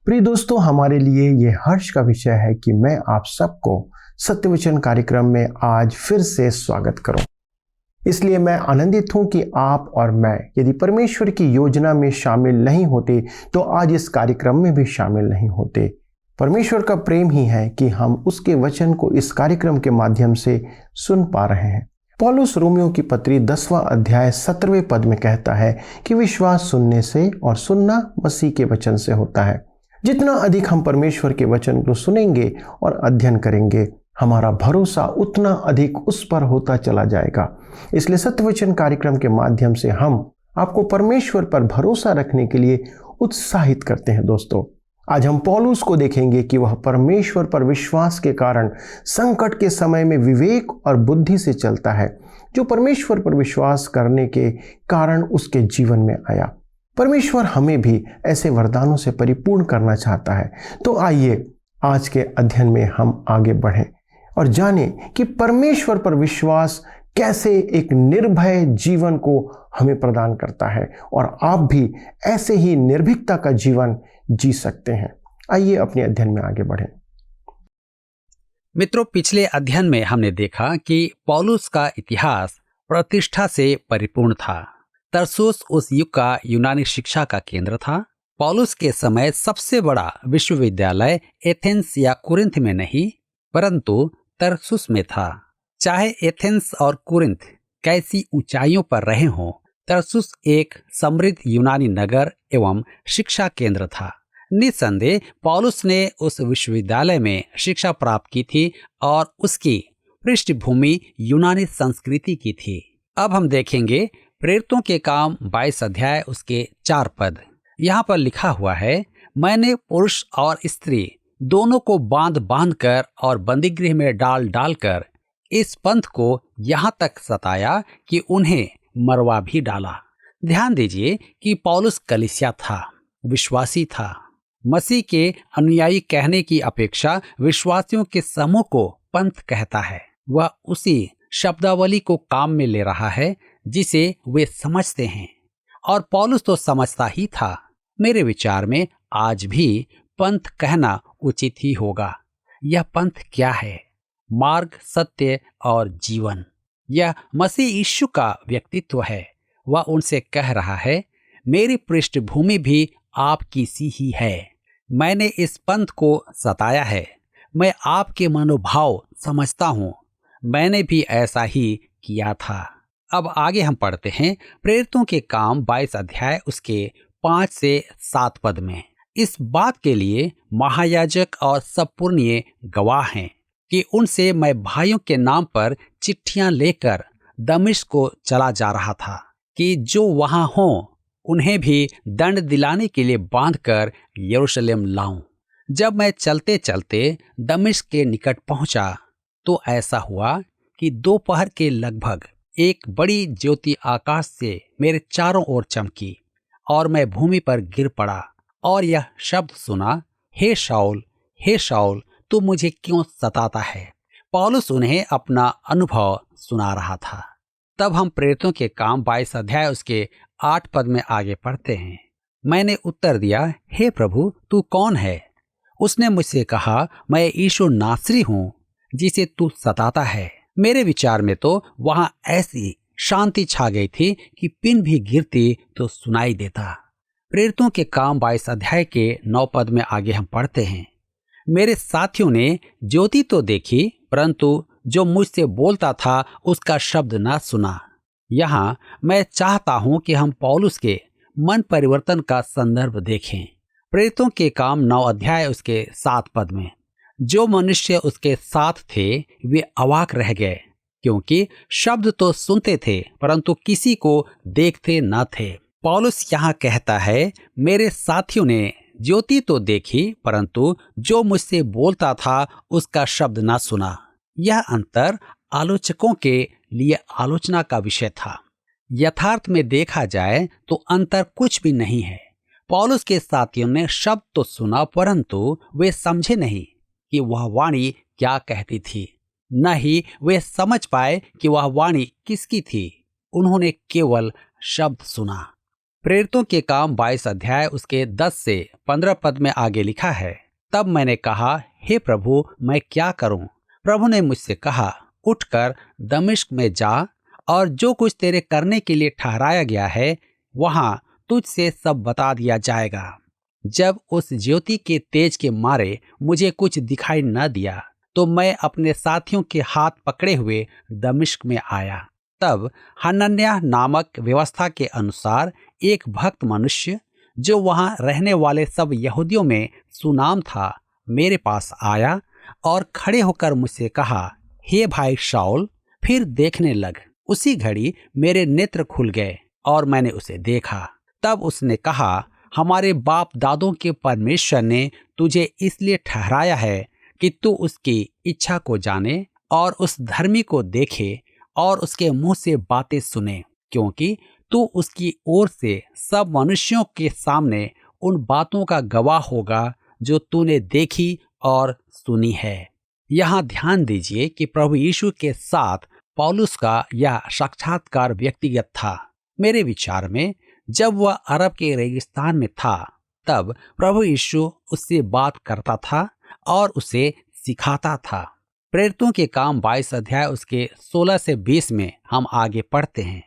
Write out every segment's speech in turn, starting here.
प्रिय दोस्तों, हमारे लिए ये हर्ष का विषय है कि मैं आप सबको सत्यवचन कार्यक्रम में आज फिर से स्वागत करूं। इसलिए मैं आनंदित हूं कि आप और मैं यदि परमेश्वर की योजना में शामिल नहीं होते तो आज इस कार्यक्रम में भी शामिल नहीं होते। परमेश्वर का प्रेम ही है कि हम उसके वचन को इस कार्यक्रम के माध्यम से सुन पा रहे हैं। पौलुस रोमियो की पत्री 10वां अध्याय 17वें पद में कहता है कि विश्वास सुनने से और सुनना मसीह के वचन से होता है। जितना अधिक हम परमेश्वर के वचन को सुनेंगे और अध्ययन करेंगे, हमारा भरोसा उतना अधिक उस पर होता चला जाएगा। इसलिए सत्यवचन कार्यक्रम के माध्यम से हम आपको परमेश्वर पर भरोसा रखने के लिए उत्साहित करते हैं। दोस्तों, आज हम पौलुस को देखेंगे कि वह परमेश्वर पर विश्वास के कारण संकट के समय में विवेक और बुद्धि से चलता है, जो परमेश्वर पर विश्वास करने के कारण उसके जीवन में आया। परमेश्वर हमें भी ऐसे वरदानों से परिपूर्ण करना चाहता है। तो आइए आज के अध्ययन में हम आगे बढ़ें और जानें कि परमेश्वर पर विश्वास कैसे एक निर्भय जीवन को हमें प्रदान करता है और आप भी ऐसे ही निर्भीकता का जीवन जी सकते हैं। आइए अपने अध्ययन में आगे बढ़ें। मित्रों, पिछले अध्ययन में हमने देखा कि पौलुस का इतिहास प्रतिष्ठा से परिपूर्ण था। तरसुस उस युग का यूनानी शिक्षा का केंद्र था। पौलुस के समय सबसे बड़ा विश्वविद्यालय एथेंस या कुरिन्थ में नहीं, परंतु तरसुस में था। चाहे एथेंस और कुरिन्थ कैसी ऊंचाइयों पर रहे हों, तरसुस एक समृद्ध यूनानी नगर एवं शिक्षा केंद्र था। निस्संदेह पौलुस ने उस विश्वविद्यालय में शिक्षा प्राप्त की थी और उसकी पृष्ठभूमि यूनानी संस्कृति की थी। अब हम देखेंगे प्रेरितों के काम 22 अध्याय उसके 4 पद। यहाँ पर लिखा हुआ है, मैंने पुरुष और स्त्री दोनों को बांध बांध कर और बंदीगृह में डाल डाल कर इस पंथ को यहाँ तक सताया कि उन्हें मरवा भी डाला। ध्यान दीजिए कि पौलुस कलीसिया था, विश्वासी था। मसीह के अनुयायी कहने की अपेक्षा विश्वासियों के समूह को पंथ कहता है। वह उसी शब्दावली को काम में ले रहा है जिसे वे समझते हैं, और पौलुस तो समझता ही था। मेरे विचार में आज भी पंथ कहना उचित ही होगा। यह पंथ क्या है? मार्ग, सत्य और जीवन। यह मसीह यीशु का व्यक्तित्व है। वह उनसे कह रहा है, मेरी पृष्ठभूमि भी आपकी सी ही है। मैंने इस पंथ को सताया है। मैं आपके मनोभाव समझता हूँ। मैंने भी ऐसा ही किया था। अब आगे हम पढ़ते हैं प्रेरितों के काम 22 अध्याय उसके 5 से 7 पद में। इस बात के लिए महायाजक और सब पुरनिये गवाह हैं कि उनसे मैं भाइयों के नाम पर चिट्ठियां लेकर दमिश्क को चला जा रहा था कि जो वहां हों उन्हें भी दंड दिलाने के लिए बांधकर यरूशलेम लाऊं। जब मैं चलते चलते दमिश्क के निकट पहुंचा तो ऐसा हुआ कि दोपहर के लगभग एक बड़ी ज्योति आकाश से मेरे चारों ओर चमकी और मैं भूमि पर गिर पड़ा और यह शब्द सुना, हे शाऊल, तू मुझे क्यों सताता है? पौलुस उन्हें अपना अनुभव सुना रहा था। तब हम प्रेरितों के काम 22 अध्याय उसके 8 पद में आगे पढ़ते हैं। मैंने उत्तर दिया, हे प्रभु, तू कौन है? उसने मुझसे कहा, मैं यीशु नासरी हूँ जिसे तू सताता है। मेरे विचार में तो वहां ऐसी शांति छा गई थी कि पिन भी गिरती तो सुनाई देता। प्रेरितों के काम 22 अध्याय के 9 पद में आगे हम पढ़ते हैं, मेरे साथियों ने ज्योति तो देखी, परंतु जो मुझसे बोलता था उसका शब्द न सुना। यहाँ मैं चाहता हूँ कि हम पौलुस के मन परिवर्तन का संदर्भ देखें। प्रेरितों के काम 9 अध्याय उसके 7 पद में जो मनुष्य उसके साथ थे वे अवाक रह गए, क्योंकि शब्द तो सुनते थे परंतु किसी को देखते न थे। पौलुस यहाँ कहता है, मेरे साथियों ने ज्योति तो देखी परंतु जो मुझसे बोलता था उसका शब्द न सुना। यह अंतर आलोचकों के लिए आलोचना का विषय था। यथार्थ में देखा जाए तो अंतर कुछ भी नहीं है। पौलुस के साथियों ने शब्द तो सुना परंतु वे समझे नहीं कि वह वाणी क्या कहती थी, न ही वे समझ पाए कि वह वाणी किसकी थी। उन्होंने केवल शब्द सुना। प्रेरितों के काम 22 अध्याय उसके 10 से 15 पद में आगे लिखा है, तब मैंने कहा, हे प्रभु, मैं क्या करूं? प्रभु ने मुझसे कहा, उठकर दमिश्क में जा और जो कुछ तेरे करने के लिए ठहराया गया है वहां तुझसे सब बता दिया जाएगा। जब उस ज्योति के तेज के मारे मुझे कुछ दिखाई न दिया तो मैं अपने साथियों के हाथ पकड़े हुए दमिश्क में आया। तब हनन्याह नामक व्यवस्था के अनुसार एक भक्त मनुष्य जो वहां रहने वाले सब यहूदियों में सुनाम था मेरे पास आया और खड़े होकर मुझसे कहा, हे भाई शाऊल, फिर देखने लग। उसी घड़ी मेरे नेत्र खुल गए और मैंने उसे देखा। तब उसने कहा, हमारे बाप दादों के परमेश्वर ने तुझे इसलिए ठहराया है कि तू उसकी इच्छा को जाने और उस धर्मी को देखे और उसके मुंह से बातें सुने, क्योंकि तू उसकी ओर से सब मनुष्यों के सामने उन बातों का गवाह होगा जो तूने देखी और सुनी है। यहाँ ध्यान दीजिए कि प्रभु यीशु के साथ पौलुस का यह साक्षात्कार व्यक्तिगत था। मेरे विचार में जब वह अरब के रेगिस्तान में था तब प्रभु यीशु उससे बात करता था और उसे सिखाता था। प्रेरितों के काम 22 अध्याय उसके 16 से 20 में हम आगे पढ़ते हैं।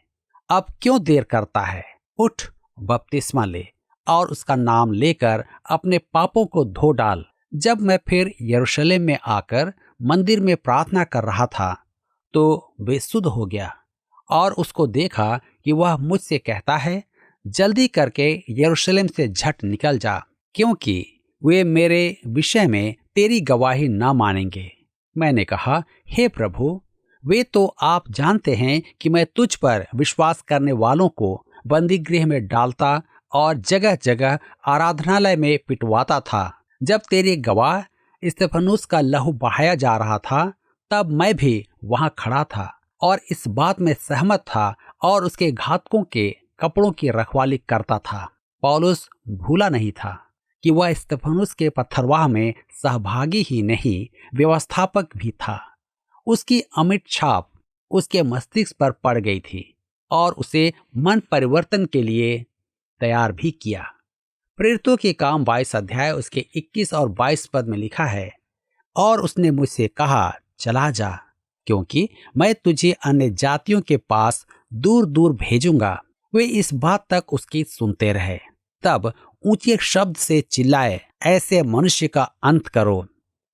अब क्यों देर करता है? उठ, बपतिस्मा ले और उसका नाम लेकर अपने पापों को धो डाल। जब मैं फिर यरूशलेम में आकर मंदिर में प्रार्थना कर रहा था तो बेसुध हो गया और उसको देखा कि वह मुझसे कहता है, जल्दी करके यरूशलेम से झट निकल जा, क्योंकि वे मेरे विषय में तेरी गवाही ना मानेंगे। मैंने कहा, हे प्रभु, वे तो आप जानते हैं कि मैं तुझ पर विश्वास करने वालों को बंदीगृह में डालता और जगह जगह आराधनालय में पिटवाता था। जब तेरे गवाह स्तेफनुस का लहू बहाया जा रहा था तब मैं भी वहां खड़ा था और इस बात में सहमत था और उसके घातकों के कपड़ों की रखवाली करता था। पौलुस भूला नहीं था कि वह स्तेफनुस के पत्थरवाह में सहभागी ही नहीं, व्यवस्थापक भी था। उसकी अमिट छाप उसके मस्तिष्क पर पड़ गई थी और उसे मन परिवर्तन के लिए तैयार भी किया। प्रेरितों के काम 22 अध्याय उसके 21 और 22 पद में लिखा है, और उसने मुझसे कहा, चला जा, क्योंकि मैं तुझे अन्य जातियों के पास दूर दूर भेजूंगा। वे इस बात तक उसकी सुनते रहे। तब ऊंचे शब्द से चिल्लाए, ऐसे मनुष्य का अंत करो,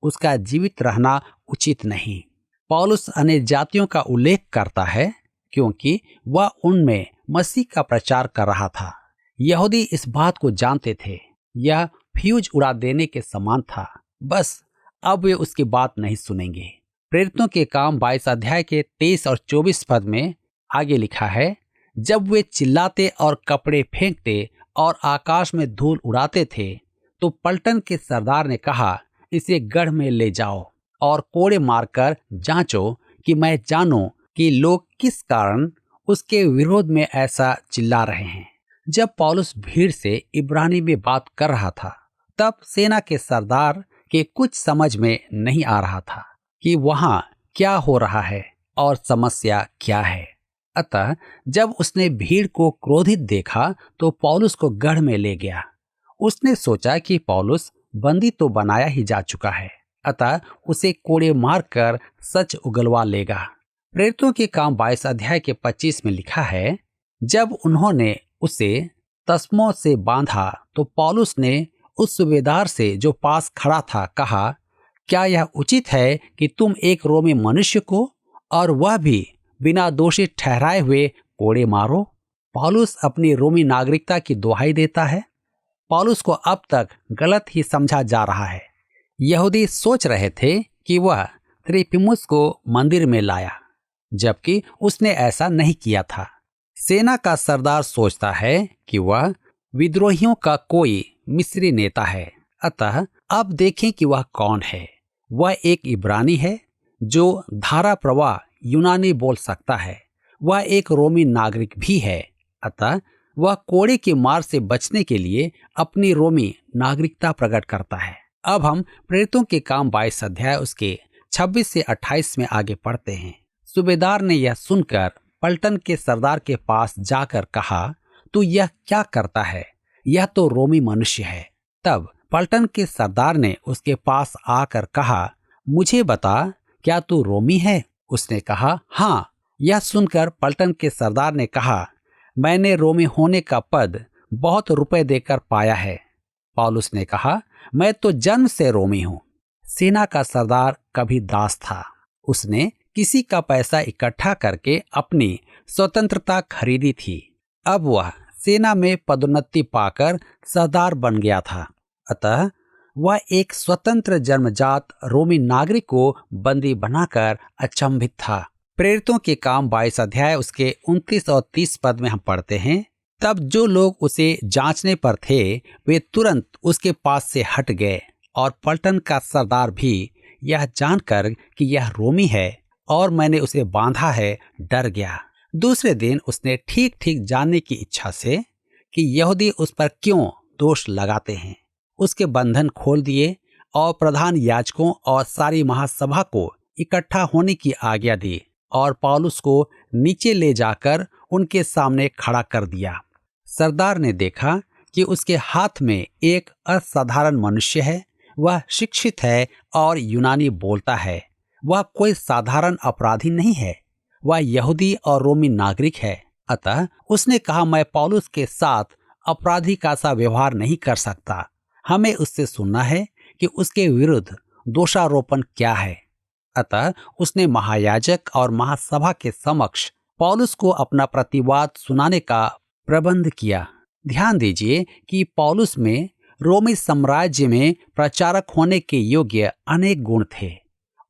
उसका जीवित रहना उचित नहीं। पौलुस अन्य जातियों का उल्लेख करता है क्योंकि वह उनमें मसीह का प्रचार कर रहा था। यहूदी इस बात को जानते थे। यह फ्यूज उड़ा देने के समान था। बस अब वे उसकी बात नहीं सुनेंगे। प्रेरितों के काम 22 अध्याय के 23 और 24 पद में आगे लिखा है, जब वे चिल्लाते और कपड़े फेंकते और आकाश में धूल उड़ाते थे तो पलटन के सरदार ने कहा, इसे गढ़ में ले जाओ और कोड़े मारकर जांचो कि मैं जानूं कि लोग किस कारण उसके विरोध में ऐसा चिल्ला रहे हैं। जब पौलुस भीड़ से इब्रानी में बात कर रहा था तब सेना के सरदार के कुछ समझ में नहीं आ रहा था कि वहां क्या हो रहा है और समस्या क्या है। अतः जब उसने भीड़ को क्रोधित देखा तो पौलुस को गढ़ में ले गया। उसने सोचा कि पौलुस बंदी तो बनाया ही जा चुका है, अतः उसे कोड़े मारकर सच उगलवा लेगा। प्रेरितों के काम 22 अध्याय के 25 में लिखा है, जब उन्होंने उसे तस्मों से बांधा तो पौलुस ने उस सूबेदार से जो पास खड़ा था कहा, क्या यह उचित है कि तुम एक रोमी मनुष्य को और वह भी बिना दोषी ठहराए हुए कोड़े मारो? पौलुस अपनी रोमी नागरिकता की दुहाई देता है। पौलुस को अब तक गलत ही समझा जा रहा है। यहूदी सोच रहे थे कि वह त्रोफिमुस को मंदिर में लाया, जबकि उसने ऐसा नहीं किया था। सेना का सरदार सोचता है कि वह विद्रोहियों का कोई मिस्री नेता है। अतः अब देखें कि वह कौन है। वह एक इब्रानी है जो धारा प्रवाह यूनानी बोल सकता है। वह एक रोमी नागरिक भी है। अतः वह कोड़े की मार से बचने के लिए अपनी रोमी नागरिकता प्रकट करता है। अब हम प्रेरितों के काम 22 अध्याय उसके 26 से 28 में आगे पढ़ते हैं। सूबेदार ने यह सुनकर पलटन के सरदार के पास जाकर कहा, तू यह क्या करता है? यह तो रोमी मनुष्य है। तब पलटन के सरदार ने उसके पास आकर कहा, मुझे बता, क्या तू रोमी है? उसने कहा, हाँ। यह सुनकर पलटन के सरदार ने कहा, मैंने रोमी होने का पद बहुत रुपए देकर पाया है। पौलुस ने कहा, मैं तो जन्म से रोमी हूं। सेना का सरदार कभी दास था। उसने किसी का पैसा इकट्ठा करके अपनी स्वतंत्रता खरीदी थी। अब वह सेना में पदोन्नति पाकर सरदार बन गया था। अतः वह एक स्वतंत्र जन्मजात रोमी नागरिक को बंदी बनाकर अचंभित था। प्रेरितों के काम 22 अध्याय उसके 29 और 30 पद में हम पढ़ते हैं, तब जो लोग उसे जांचने पर थे वे तुरंत उसके पास से हट गए, और पलटन का सरदार भी यह जानकर कि यह रोमी है और मैंने उसे बांधा है, डर गया। दूसरे दिन उसने ठीक ठीक जानने की इच्छा से कि यहूदी उस पर क्यों दोष लगाते हैं, उसके बंधन खोल दिए और प्रधान याजकों और सारी महासभा को इकट्ठा होने की आज्ञा दी और पौलुस को नीचे ले जाकर उनके सामने खड़ा कर दिया। सरदार ने देखा कि उसके हाथ में एक असाधारण मनुष्य है। वह शिक्षित है और यूनानी बोलता है। वह कोई साधारण अपराधी नहीं है, वह यहूदी और रोमी नागरिक है। अतः उसने कहा, मैं पौलुस के साथ अपराधी का सा व्यवहार नहीं कर सकता। हमें उससे सुनना है कि उसके विरुद्ध दोषारोपण क्या है। अतः उसने महायाजक और महासभा के समक्ष पौलुस को अपना प्रतिवाद सुनाने का प्रबंध किया। ध्यान दीजिए कि पौलुस में रोमी साम्राज्य में प्रचारक होने के योग्य अनेक गुण थे।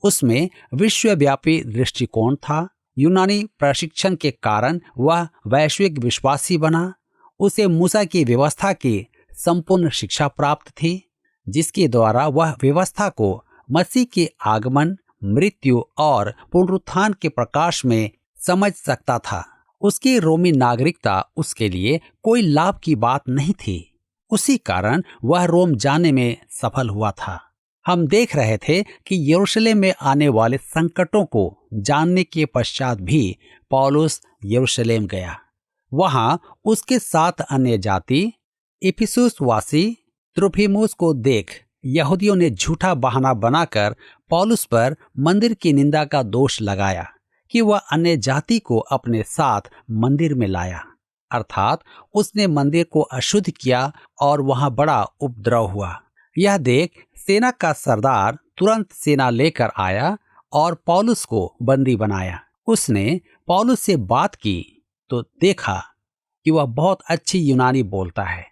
उसमें विश्वव्यापी दृष्टिकोण था। यूनानी प्रशिक्षण के कारण वह वैश्विक विश्वासी बना। उसे मूसा की व्यवस्था की संपूर्ण शिक्षा प्राप्त थी, जिसके द्वारा वह व्यवस्था को मसीह के आगमन, मृत्यु और पुनरुत्थान के प्रकाश में समझ सकता था। उसकी रोमी नागरिकता उसके लिए कोई लाभ की बात नहीं थी। उसी कारण वह रोम जाने में सफल हुआ था। हम देख रहे थे कि यरूशलेम में आने वाले संकटों को जानने के पश्चात भी पौलुस यरूशलेम गया। वहां उसके साथ अन्य जाति इफिसुस वासी त्रुफिमुस को देख यहूदियों ने झूठा बहाना बनाकर पौलुस पर मंदिर की निंदा का दोष लगाया कि वह अन्य जाति को अपने साथ मंदिर में लाया, अर्थात उसने मंदिर को अशुद्ध किया और वहां बड़ा उपद्रव हुआ। यह देख सेना का सरदार तुरंत सेना लेकर आया और पौलुस को बंदी बनाया। उसने पौलुस से बात की तो देखा कि वह बहुत अच्छी यूनानी बोलता है।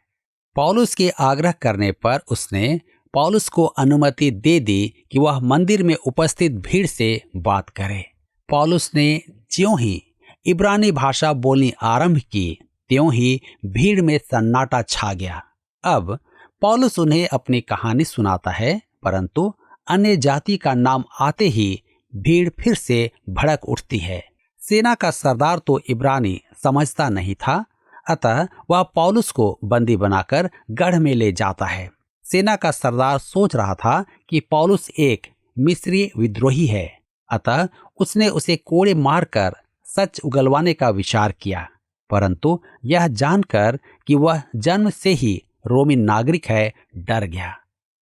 पौलुस के आग्रह करने पर उसने पौलुस को अनुमति दे दी कि वह मंदिर में उपस्थित भीड़ से बात करे। पौलुस ने ज्यों ही इब्रानी भाषा बोलनी आरंभ की, त्यों ही भीड़ में सन्नाटा छा गया। अब पौलुस उन्हें अपनी कहानी सुनाता है, परंतु अन्य जाति का नाम आते ही भीड़ फिर से भड़क उठती है। सेना का सरदार तो इब्रानी समझता नहीं था, अतः वह पौलुस को बंदी बनाकर गढ़ में ले जाता है। सेना का सरदार सोच रहा था कि पौलुस एक मिस्री विद्रोही है, अतः उसने उसे कोड़े मारकर सच उगलवाने का विचार किया, परंतु यह जानकर कि वह जन्म से ही रोमी नागरिक है, डर गया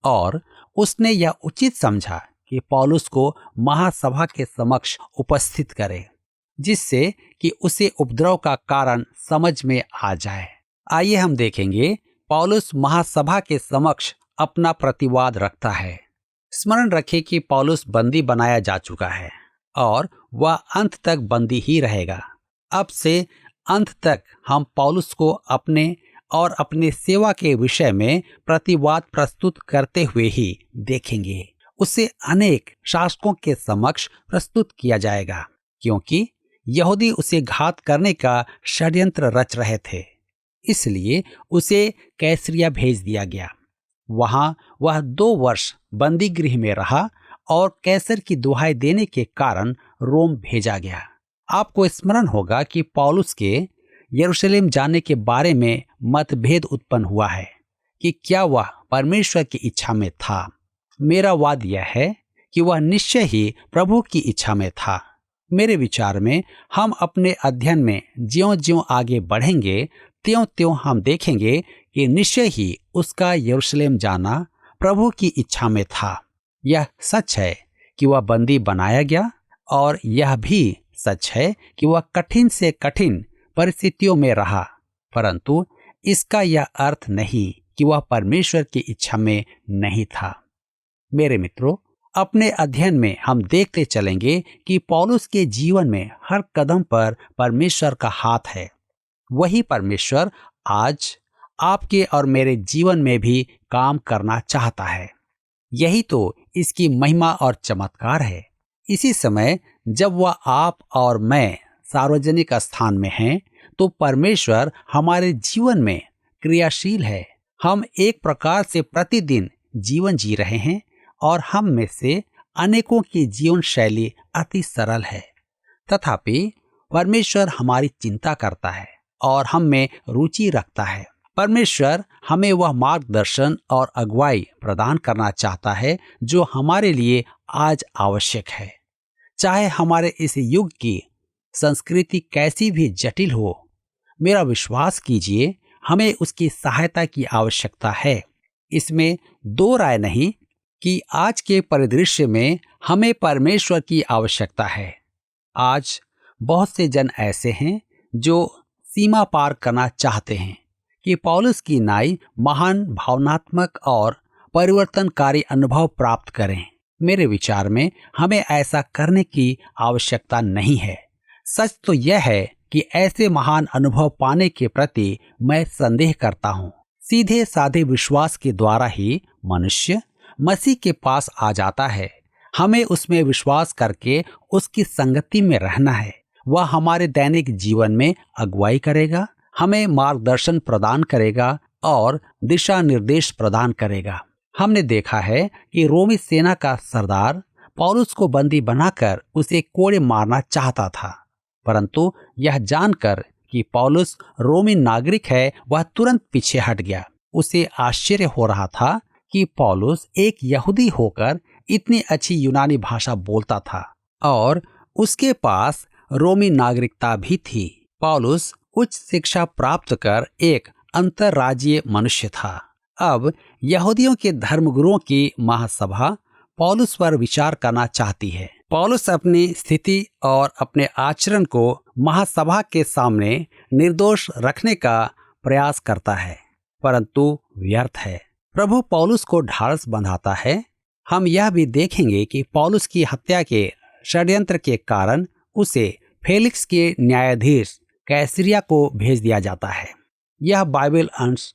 और उसने यह उचित समझा कि पौलुस को महासभा के समक्ष उपस्थित करे, जिससे कि उसे उपद्रव का कारण समझ में आ जाए। आइए हम देखेंगे पौलुस महासभा के समक्ष अपना प्रतिवाद रखता है। स्मरण रखें कि पौलुस बंदी बनाया जा चुका है और वह अंत तक बंदी ही रहेगा। अब से अंत तक हम पौलुस को अपने और अपने सेवा के विषय में प्रतिवाद प्रस्तुत करते हुए ही देखेंगे। उसे अनेक शासकों के समक्ष प्रस्तुत किया जाएगा, क्योंकि यहूदी उसे घात करने का षड्यंत्र रच रहे थे। इसलिए उसे कैसरिया भेज दिया गया। वहां वह 2 वर्ष बंदी गृह में रहा और कैसर की दुहाई देने के कारण रोम भेजा गया। आपको स्मरण होगा कि पौलुस के यरूशलेम जाने के बारे में मतभेद उत्पन्न हुआ है कि क्या वह परमेश्वर की इच्छा में था। मेरा वाद यह है कि वह निश्चय ही प्रभु की इच्छा में था। मेरे विचार में हम अपने अध्ययन में ज्यों-ज्यों आगे बढ़ेंगे, त्यों त्यों हम देखेंगे कि निश्चय ही उसका यरूशलेम जाना प्रभु की इच्छा में था। यह सच है कि वह बंदी बनाया गया, और यह भी सच है कि वह कठिन से कठिन परिस्थितियों में रहा, परंतु इसका यह अर्थ नहीं कि वह परमेश्वर की इच्छा में नहीं था। मेरे मित्रों, अपने अध्ययन में हम देखते चलेंगे कि पौलुस के जीवन में हर कदम पर परमेश्वर का हाथ है। वही परमेश्वर आज आपके और मेरे जीवन में भी काम करना चाहता है। यही तो इसकी महिमा और चमत्कार है। इसी समय जब वह आप और मैं सार्वजनिक स्थान में हैं, तो परमेश्वर हमारे जीवन में क्रियाशील है। हम एक प्रकार से प्रतिदिन जीवन जी रहे हैं, और हम में से अनेकों की जीवन शैली अति सरल है। तथापि परमेश्वर हमारी चिंता करता है और हम में रुचि रखता है। परमेश्वर हमें वह मार्गदर्शन और अगुवाई प्रदान करना चाहता है जो हमारे लिए आज आवश्यक है। चाहे हमारे इस युग की संस्कृति कैसी भी जटिल हो, मेरा विश्वास कीजिए, हमें उसकी सहायता की आवश्यकता है। इसमें दो राय नहीं कि आज के परिदृश्य में हमें परमेश्वर की आवश्यकता है। आज बहुत से जन ऐसे हैं जो सीमा पार करना चाहते हैं कि पौलुस की नाई महान भावनात्मक और परिवर्तनकारी अनुभव प्राप्त करें। मेरे विचार में हमें ऐसा करने की आवश्यकता नहीं है। सच तो यह है कि ऐसे महान अनुभव पाने के प्रति मैं संदेह करता हूँ। सीधे साधे विश्वास के द्वारा ही मनुष्य मसीह के पास आ जाता है। हमें उसमें विश्वास करके उसकी संगति में रहना है। वह हमारे दैनिक जीवन में अगुवाई करेगा, हमें मार्गदर्शन प्रदान करेगा और दिशा निर्देश प्रदान करेगा। हमने देखा है कि रोमी सेना का सरदार पौलुस को बंदी बनाकर उसे कोड़े मारना चाहता था, परंतु यह जानकर कि पौलुस रोमी नागरिक है, वह तुरंत पीछे हट गया। उसे आश्चर्य हो रहा था कि पौलुस एक यहूदी होकर इतनी अच्छी यूनानी भाषा बोलता था और उसके पास रोमी नागरिकता भी थी। पौलुस उच्च शिक्षा प्राप्त कर एक अंतर्राज्यीय मनुष्य था। अब यहूदियों के धर्मगुरुओं की महासभा पौलुस पर विचार करना चाहती है। पौलुस अपनी स्थिति और अपने आचरण को महासभा के सामने निर्दोष रखने का प्रयास करता है, परंतु व्यर्थ है। प्रभु पौलुस को ढाढ़स बंधाता है। हम यह भी देखेंगे कि पौलुस की हत्या के षड्यंत्र के कारण उसे फेलिक्स के न्यायाधीश कैसरिया को भेज दिया जाता है। यह बाइबल अंश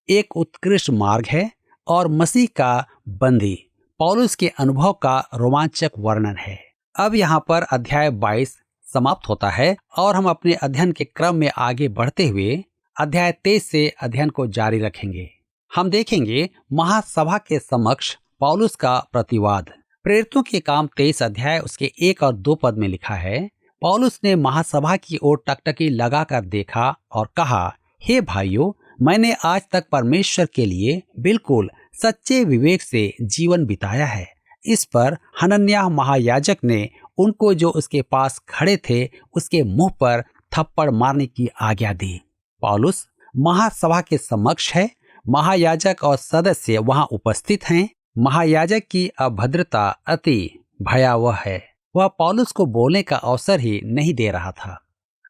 एक उत्कृष्ट मार्ग है और मसीह का बंदी पौलुस के अनुभव का रोमांचक वर्णन है। अब यहाँ पर अध्याय 22 समाप्त होता है और हम अपने अध्ययन के क्रम में आगे बढ़ते हुए अध्याय 23 से अध्ययन को जारी रखेंगे। हम देखेंगे महासभा के समक्ष पौलुस का प्रतिवाद। प्रेरितों के काम 23 अध्याय उसके 1 और 2 पद में लिखा है, पौलुस ने महासभा की ओर टकटकी लगाकर देखा और कहा, हे भाइयों, मैंने आज तक परमेश्वर के लिए बिल्कुल सच्चे विवेक से जीवन बिताया है। इस पर हनन्याह महायाजक ने उनको जो उसके पास खड़े थे उसके मुंह पर थप्पड़ मारने की आज्ञा दी। पौलुस महासभा के समक्ष है। महायाजक और सदस्य वहां उपस्थित हैं। महायाजक की अभद्रता अति भयावह है। वह पौलुस को बोलने का अवसर ही नहीं दे रहा था।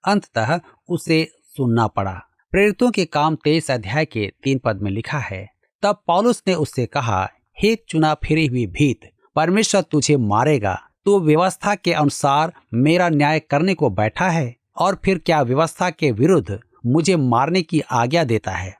अंततः उसे सुनना पड़ा। प्रेरितों के काम 23 अध्याय के 3 पद में लिखा है, तब पौलुस ने उससे कहा, हे चुना फिरी हुई भीत, परमेश्वर तुझे मारेगा। तू व्यवस्था के अनुसार मेरा न्याय करने को बैठा है और फिर क्या व्यवस्था के विरुद्ध मुझे मारने की आज्ञा देता है।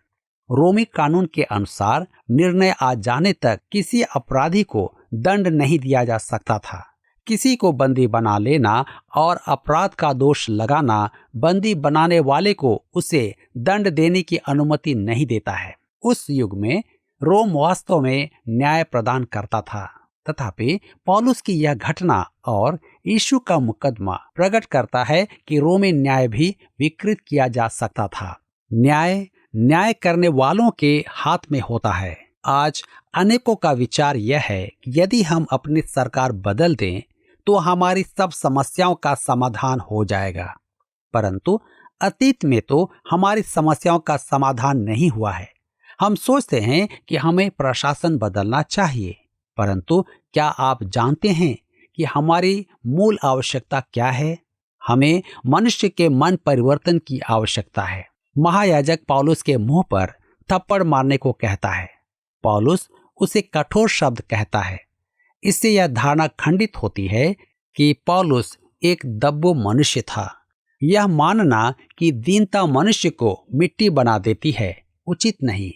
रोमी कानून के अनुसार निर्णय आ जाने तक किसी अपराधी को दंड नहीं दिया जा सकता था। किसी को बंदी बना लेना और अपराध का दोष लगाना बंदी बनाने वाले को उसे दंड देने की अनुमति नहीं देता है। उस युग में रोम वास्तव में न्याय प्रदान करता था। तथापि पौलुस की यह घटना और यीशु का मुकदमा प्रकट करता है कि रोमी न्याय भी विकृत किया जा सकता था। न्याय करने वालों के हाथ में होता है। आज अनेकों का विचार यह है कि यदि हम अपनी सरकार बदल दें तो हमारी सब समस्याओं का समाधान हो जाएगा, परंतु अतीत में तो हमारी समस्याओं का समाधान नहीं हुआ है। हम सोचते हैं कि हमें प्रशासन बदलना चाहिए, परंतु क्या आप जानते हैं कि हमारी मूल आवश्यकता क्या है? हमें मनुष्य के मन परिवर्तन की आवश्यकता है। महायाजक पौलुस के मुंह पर थप्पड़ मारने को कहता है। पौलुस उसे कठोर शब्द कहता है। इससे यह धारणा खंडित होती है कि पौलुस एक दब्बू मनुष्य था। यह मानना कि दीनता मनुष्य को मिट्टी बना देती है उचित नहीं।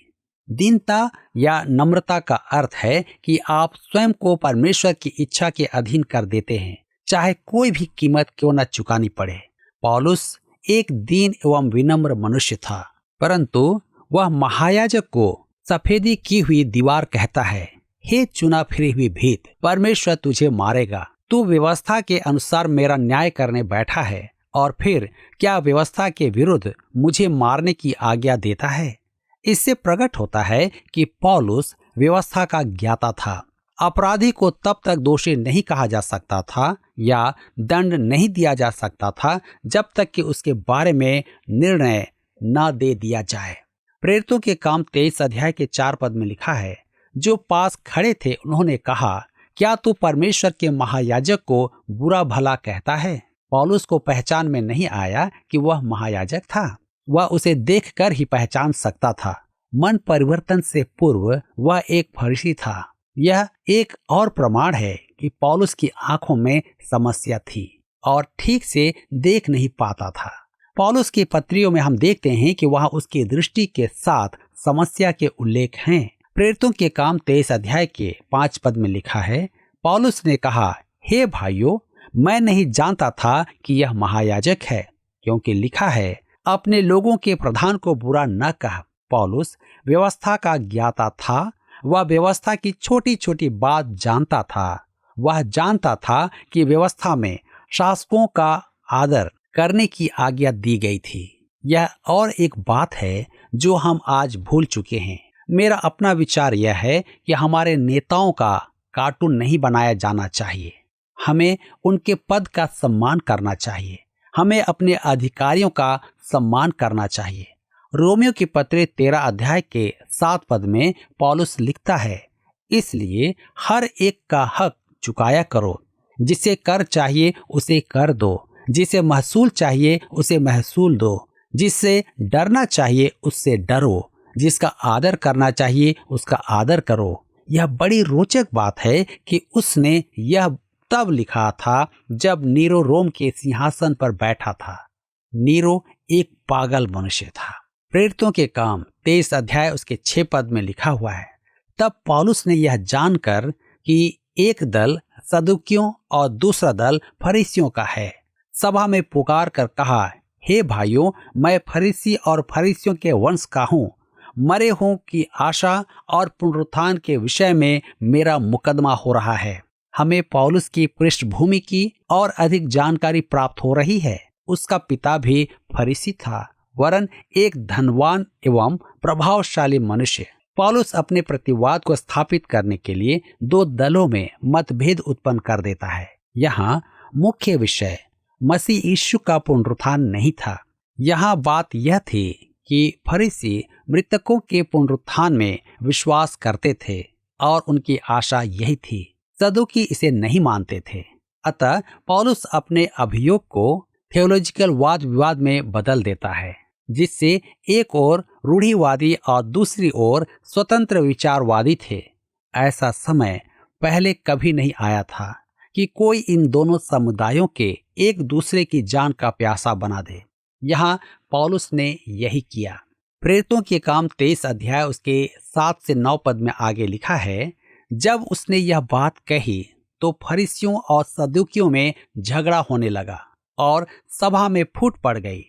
दीनता या नम्रता का अर्थ है कि आप स्वयं को परमेश्वर की इच्छा के अधीन कर देते हैं, चाहे कोई भी कीमत क्यों न चुकानी पड़े। पौलुस एक दीन एवं विनम्र मनुष्य था, परंतु वह महायाजक को सफेदी की हुई दीवार कहता है, हे चुना फिरी हुई भीत, परमेश्वर तुझे मारेगा। तू व्यवस्था के अनुसार मेरा न्याय करने बैठा है और फिर क्या व्यवस्था के विरुद्ध मुझे मारने की आज्ञा देता है? इससे प्रकट होता है कि पौलुस व्यवस्था का ज्ञाता था। अपराधी को तब तक दोषी नहीं कहा जा सकता था या दंड नहीं दिया जा सकता था जब तक कि उसके बारे में निर्णय न दे दिया जाए। प्रेरितों के काम 23 अध्याय के 4 पद में लिखा है, जो पास खड़े थे उन्होंने कहा, क्या तू परमेश्वर के महायाजक को बुरा भला कहता है? पौलुस को पहचान में नहीं आया कि वह महायाजक था। वह उसे देखकर ही पहचान सकता था। मन परिवर्तन से पूर्व वह एक फरीसी था। यह एक और प्रमाण है कि पौलुस की आंखों में समस्या थी और ठीक से देख नहीं पाता था। पौलुस की पत्रियों में हम देखते हैं कि वहां उसकी दृष्टि के साथ समस्या के उल्लेख हैं। प्रेरितों के काम 23 अध्याय के 5 पद में लिखा है, पौलुस ने कहा, हे भाइयों, मैं नहीं जानता था कि यह महायाजक है, क्योंकि लिखा है, अपने लोगों के प्रधान को बुरा न कह। पौलुस व्यवस्था का ज्ञाता था। वह व्यवस्था की छोटी छोटी बात जानता था। वह जानता था कि व्यवस्था में शासकों का आदर करने की आज्ञा दी गई थी। यह और एक बात है जो हम आज भूल चुके हैं। मेरा अपना विचार यह है कि हमारे नेताओं का कार्टून नहीं बनाया जाना चाहिए। हमें उनके पद का सम्मान करना चाहिए। हमें अपने अधिकारियों का सम्मान करना चाहिए। रोमियो की पत्री 13 अध्याय के 7 पद में पौलुस लिखता है, इसलिए हर एक का हक चुकाया करो। जिसे कर चाहिए उसे कर दो, जिसे महसूल चाहिए उसे महसूल दो, जिससे डरना चाहिए उससे डरो, जिसका आदर करना चाहिए उसका आदर करो। यह बड़ी रोचक बात है कि उसने यह तब लिखा था जब नीरो रोम के सिंहासन पर बैठा था। नीरो एक पागल मनुष्य था। प्रेरितों के काम 23 अध्याय उसके 6 पद में लिखा हुआ है, तब पौलुस ने यह जानकर कि एक दल सदुकियों और दूसरा दल फरीसियों का है, सभा में पुकार कर कहा, हे भाइयों, मैं फरीसी और फरीसियों के वंश का हूँ। मरे हों की आशा और पुनरुत्थान के विषय में मेरा मुकदमा हो रहा है। हमें पौलुस की पृष्ठभूमि की और अधिक जानकारी प्राप्त हो रही है। उसका पिता भी फरीसी था, वरन एक धनवान एवं प्रभावशाली मनुष्य। पौलुस अपने प्रतिवाद को स्थापित करने के लिए 2 दलों में मतभेद उत्पन्न कर देता है। यहाँ मुख्य विषय मसीह यीशु का पुनरुत्थान नहीं था। यहाँ बात यह थी कि फरीसी मृतकों के पुनरुत्थान में विश्वास करते थे और उनकी आशा यही थी। सदुकी इसे नहीं मानते थे। अतः पौलुस अपने अभियोग को थियोलॉजिकल वाद विवाद में बदल देता है, जिससे एक ओर रूढ़िवादी और दूसरी ओर स्वतंत्र विचारवादी थे। ऐसा समय पहले कभी नहीं आया था कि कोई इन दोनों समुदायों के एक दूसरे की जान का प्यासा बना दे। यहाँ पौलुस ने यही किया। प्रेरितों के काम 23 अध्याय उसके 7 से 9 पद में आगे लिखा है, जब उसने यह बात कही तो फरीसियों और सदुकियों में झगड़ा होने लगा और सभा में फूट पड़ गई,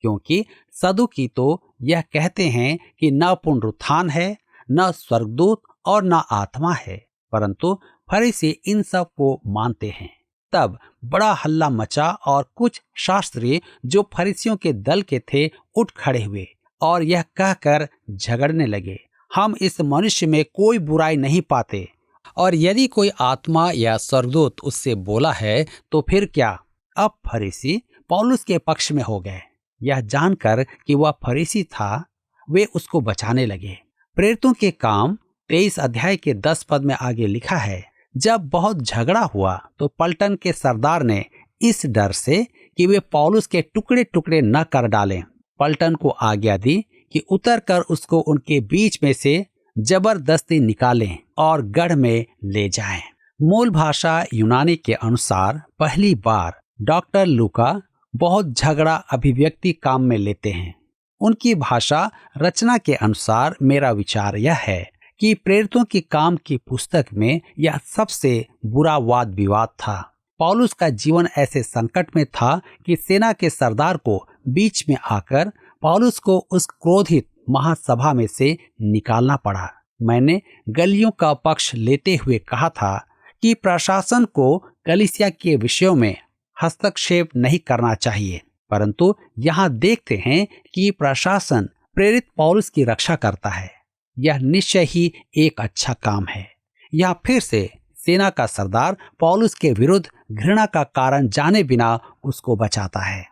क्योंकि सदुकी तो यह कहते हैं कि न पुनरुत्थान है, न स्वर्गदूत और न आत्मा है, परंतु फरीसी इन सब को मानते हैं। तब बड़ा हल्ला मचा और कुछ शास्त्री जो फरीसियों के दल के थे उठ खड़े हुए और यह कहकर झगड़ने लगे, हम इस मनुष्य में कोई बुराई नहीं पाते, और यदि कोई आत्मा या स्वर्गदूत उससे बोला है तो फिर क्या। अब फरीसी पौलुस के पक्ष में हो गए। यह जानकर कि वह फरीसी था, वे उसको बचाने लगे। प्रेरितों के काम 23 अध्याय के 10 पद में आगे लिखा है, जब बहुत झगड़ा हुआ तो पलटन के सरदार ने इस डर से कि वे पौलुस के टुकड़े टुकड़े न कर डालें, पलटन को आज्ञा दी कि उतरकर उसको उनके बीच में से जबरदस्ती निकालें और गढ़ में ले जाएं। मूल भाषा यूनानी के अनुसार पहली बार डॉक्टर लूका बहुत झगड़ा अभिव्यक्ति काम में लेते हैं। उनकी भाषा रचना के अनुसार मेरा विचार यह है कि प्रेरितों की काम की पुस्तक में यह सबसे बुरा वाद विवाद था। पौलुस का जीवन ऐसे संकट में था कि सेना के सरदार को बीच में आकर पौलुस को उस क्रोधित महासभा में से निकालना पड़ा। मैंने गल्लियों का पक्ष लेते हुए कहा था कि प्रशासन को कलीसिया के विषयों में हस्तक्षेप नहीं करना चाहिए, परंतु यहाँ देखते हैं कि प्रशासन प्रेरित पौलुस की रक्षा करता है। यह निश्चय ही एक अच्छा काम है। यह फिर से सेना का सरदार पौलुस के विरुद्ध घृणा का कारण जाने बिना उसको बचाता है।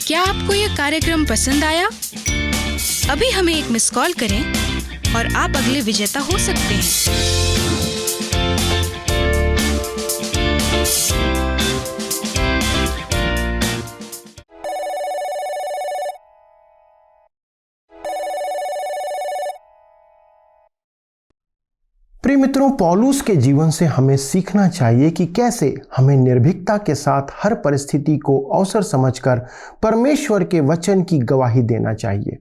क्या आपको यह कार्यक्रम पसंद आया? अभी हमें एक मिस कॉल करें और आप अगले विजेता हो सकते हैं। प्रिय मित्रों, पौलुस के जीवन से हमें सीखना चाहिए कि कैसे हमें निर्भीकता के साथ हर परिस्थिति को अवसर समझकर परमेश्वर के वचन की गवाही देना चाहिए।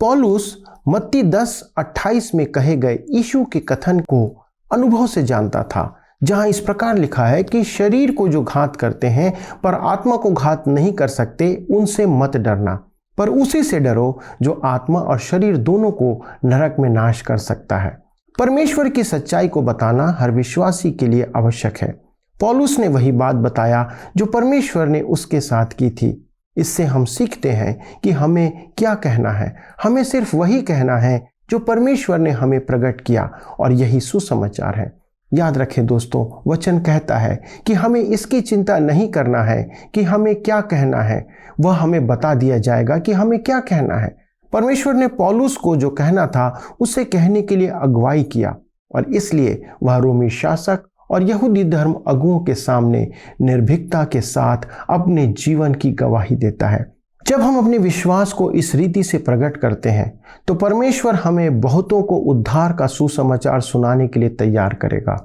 पौलुस मत्ती 10:28 में कहे गए यीशु के कथन को अनुभव से जानता था, जहां इस प्रकार लिखा है कि शरीर को जो घात करते हैं पर आत्मा को घात नहीं कर सकते, उनसे मत डरना, पर उसी से डरो जो आत्मा और शरीर दोनों को नरक में नाश कर सकता है। परमेश्वर की सच्चाई को बताना हर विश्वासी के लिए आवश्यक है। पौलुस ने वही बात बताया जो परमेश्वर ने उसके साथ की थी। इससे हम सीखते हैं कि हमें क्या कहना है। हमें सिर्फ वही कहना है जो परमेश्वर ने हमें प्रकट किया, और यही सुसमाचार है। याद रखें दोस्तों, वचन कहता है कि हमें इसकी चिंता नहीं करना है कि हमें क्या कहना है, वह हमें बता दिया जाएगा कि हमें क्या कहना है। परमेश्वर ने पौलुस को जो कहना था उसे कहने के लिए अगुवाई किया, और इसलिए वह रोमी शासक और यहूदी धर्म अगुओं के सामने निर्भीकता के साथ अपने जीवन की गवाही देता है। जब हम अपने विश्वास को इस रीति से प्रकट करते हैं तो परमेश्वर हमें बहुतों को उद्धार का सुसमाचार सुनाने के लिए तैयार करेगा,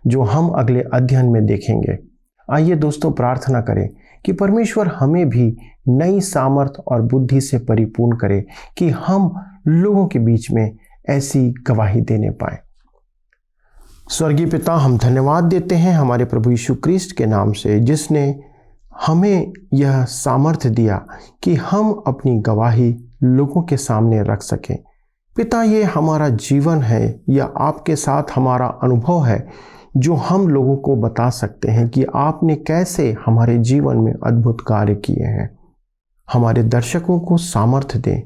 जो हम अगले अध्ययन में देखेंगे। आइए दोस्तों, प्रार्थना करें कि परमेश्वर हमें भी नई सामर्थ और बुद्धि से परिपूर्ण करे कि हम लोगों के बीच में ऐसी गवाही देने पाए। स्वर्गीय पिता, हम धन्यवाद देते हैं हमारे प्रभु यीशु क्रिस्ट के नाम से, जिसने हमें यह सामर्थ्य दिया कि हम अपनी गवाही लोगों के सामने रख सकें। पिता, ये हमारा जीवन है या आपके साथ हमारा अनुभव है जो हम लोगों को बता सकते हैं कि आपने कैसे हमारे जीवन में अद्भुत कार्य किए हैं। हमारे दर्शकों को सामर्थ्य दें,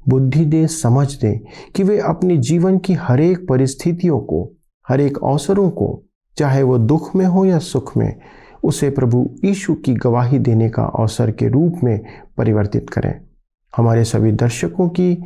बुद्धि दें, समझ दें कि वे अपने जीवन की हर एक परिस्थितियों को, हर एक अवसरों को, चाहे वो दुख में हो या सुख में, उसे प्रभु यीशु की गवाही देने का अवसर के रूप में परिवर्तित करें। हमारे सभी दर्शकों की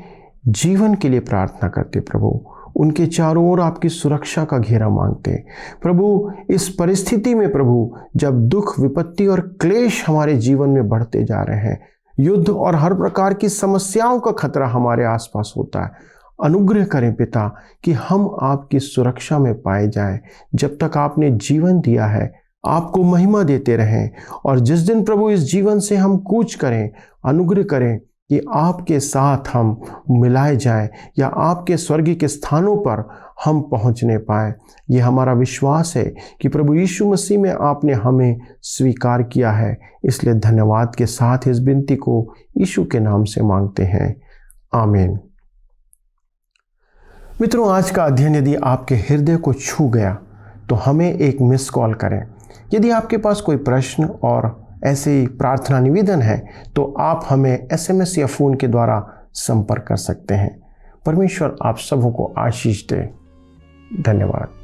जीवन के लिए प्रार्थना करते प्रभु, उनके चारों ओर आपकी सुरक्षा का घेरा मांगते प्रभु। इस परिस्थिति में प्रभु, जब दुख, विपत्ति और क्लेश हमारे जीवन में बढ़ते जा रहे हैं, युद्ध और हर प्रकार की समस्याओं का खतरा हमारे आसपास होता है, अनुग्रह करें पिता कि हम आपकी सुरक्षा में पाए जाएं। जब तक आपने जीवन दिया है, आपको महिमा देते रहें, और जिस दिन प्रभु इस जीवन से हम कूच करें, अनुग्रह करें कि आपके साथ हम मिलाए जाएं या आपके स्वर्गीय के स्थानों पर हम पहुंचने पाएं। ये हमारा विश्वास है कि प्रभु यीशु मसीह में आपने हमें स्वीकार किया है। इसलिए धन्यवाद के साथ इस विनती को यीशु के नाम से मांगते हैं, आमीन। मित्रों, आज का अध्ययन यदि आपके हृदय को छू गया तो हमें एक मिस कॉल करें। यदि आपके पास कोई प्रश्न और ऐसे ही प्रार्थना निवेदन है तो आप हमें SMS या फ़ोन के द्वारा संपर्क कर सकते हैं। परमेश्वर आप सबों को आशीष दे। धन्यवाद।